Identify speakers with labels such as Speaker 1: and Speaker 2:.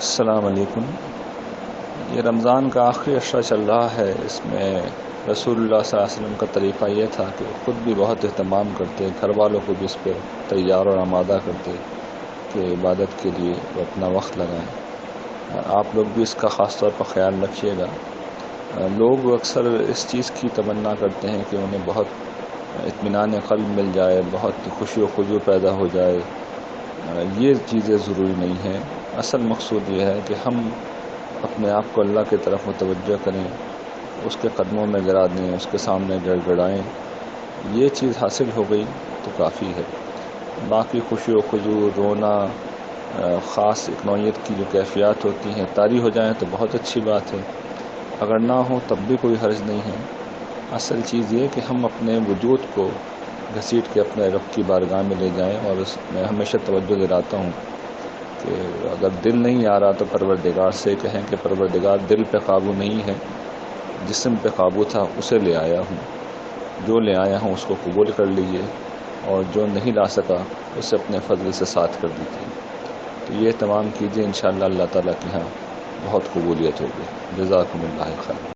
Speaker 1: السلام علیکم۔ یہ رمضان کا آخری عشرہ چل رہا ہے۔ اس میں رسول اللہ صلی اللہ علیہ وسلم کا طریقہ یہ تھا کہ وہ خود بھی بہت اہتمام کرتے، گھر والوں کو بھی اس پہ تیار اور آمادہ کرتے کہ عبادت کے لیے وہ اپنا وقت لگائیں۔ آپ لوگ بھی اس کا خاص طور پر خیال رکھیے گا۔ لوگ اکثر اس چیز کی تمنا کرتے ہیں کہ انہیں بہت اطمینان قلب مل جائے، بہت خوشی و خضوع پیدا ہو جائے۔ یہ چیزیں ضروری نہیں ہیں۔ اصل مقصود یہ ہے کہ ہم اپنے آپ کو اللہ کی طرف متوجہ کریں، اس کے قدموں میں گرا دیں، اس کے سامنے گڑ گڑائیں۔ یہ چیز حاصل ہو گئی تو کافی ہے۔ باقی خوشی و خضوع، رونا، خاص ایک نوعیت کی جو کیفیات ہوتی ہیں طاری ہو جائیں تو بہت اچھی بات ہے، اگر نہ ہو تب بھی کوئی حرج نہیں ہے۔ اصل چیز یہ کہ ہم اپنے وجود کو گھسیٹ کے اپنے رب کی بارگاہ میں لے جائیں، اور اس میں ہمیشہ توجہ دلاتا ہوں کہ اگر دل نہیں آ رہا تو پروردگار سے کہیں کہ پروردگار دل پہ قابو نہیں ہے، جسم پہ قابو تھا اسے لے آیا ہوں، جو لے آیا ہوں اس کو قبول کر لیجئے، اور جو نہیں لا سکا اسے اپنے فضل سے ساتھ کر دیجیے۔ تو یہ تمام کیجئے، انشاءاللہ اللہ تعالیٰ کے ہاں بہت قبولیت ہوگی۔ جزاکم اللہ خیر۔